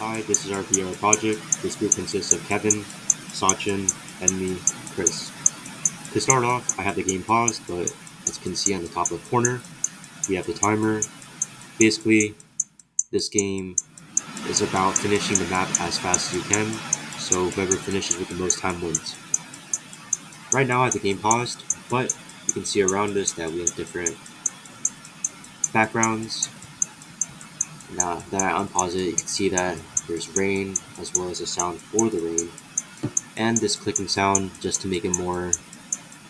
Hi, this is our VR project. This group consists of Kevin, Sachin, and me, Chris. To start off, I have the game paused, but as you can see on the top left corner, we have the timer. Basically, this game is about finishing the map as fast as you can, so whoever finishes with the most time wins. Right now I have the game paused, but you can see around us that we have different backgrounds. Now that I unpause it, you can see that there's rain as well as a sound for the rain, and this clicking sound just to make it more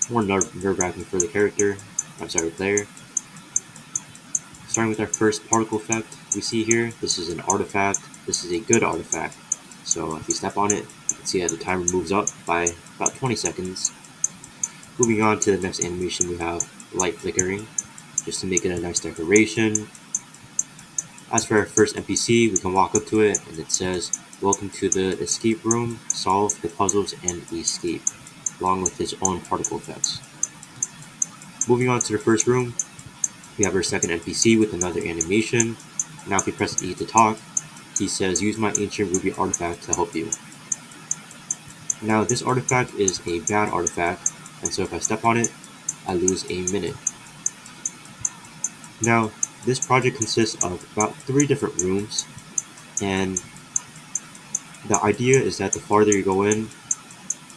nerve-wracking for the player. Starting with our first particle effect we see here, this is an artifact. This is a good artifact. So if you step on it, you can see that the timer moves up by about 20 seconds. Moving on to the next animation, we have light flickering, just to make it a nice decoration. As for our first NPC, we can walk up to it and it says, "Welcome to the escape room, solve the puzzles and escape," along with its own particle effects. Moving on to the first room, we have our second NPC with another animation. Now if we press E to talk, he says, "Use my ancient ruby artifact to help you." Now this artifact is a bad artifact, and so if I step on it, I lose a minute. Now this project consists of about 3 different rooms, and the idea is that the farther you go in,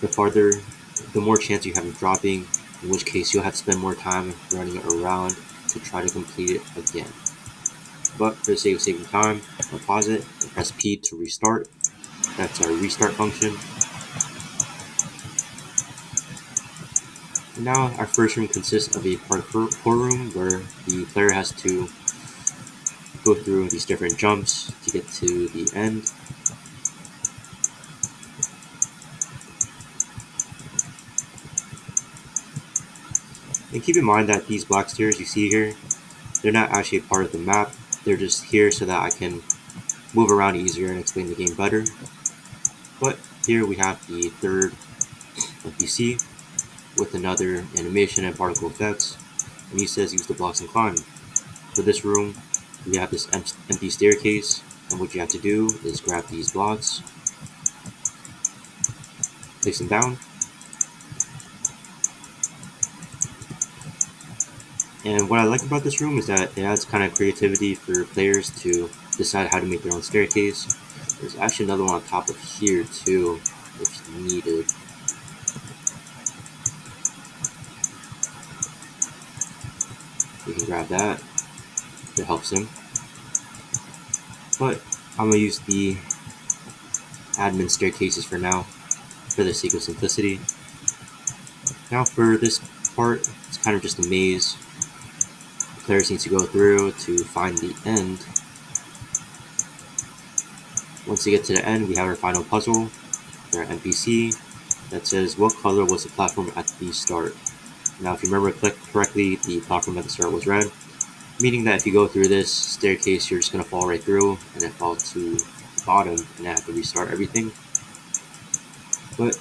the more chance you have of dropping, in which case you'll have to spend more time running around to try to complete it again. But for the sake of saving time, I'll pause it and press P to restart. That's our restart function. And now our first room consists of a parkour room where the player has to go through these different jumps to get to the end. And keep in mind that these black stairs you see here, they're not actually a part of the map. They're just here so that I can move around easier and explain the game better. But here we have the third NPC with another animation and particle effects, and he says use the blocks and climb. For this room, we have this empty staircase, and what you have to do is grab these blocks, place them down, and what I like about this room is that it adds kind of creativity for players to decide how to make their own staircase. There's actually another one on top of here too, if needed. You can grab that, it helps him. But I'm going to use the admin staircases for now, for the sake of simplicity. Now for this part, it's kind of just a maze. The players need to go through to find the end. Once you get to the end, we have our final puzzle, our NPC, that says, "What color was the platform at the start?" Now if you remember correctly, the platform at the start was red, meaning that if you go through this staircase, you're just going to fall right through and then fall to the bottom and have to restart everything. But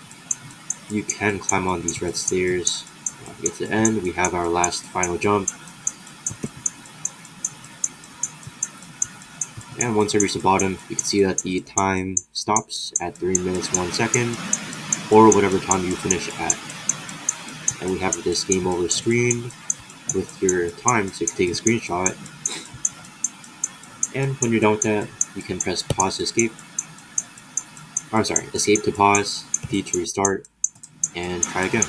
you can climb on these red stairs. To get to the end, we have our last final jump. And once I reach the bottom, you can see that the time stops at 3 minutes 1 second, or whatever time you finish at. And we have this game over screen with your time, so you can take a screenshot. And when you're done with that, you can press pause to escape. Escape to pause, P to restart, and try again.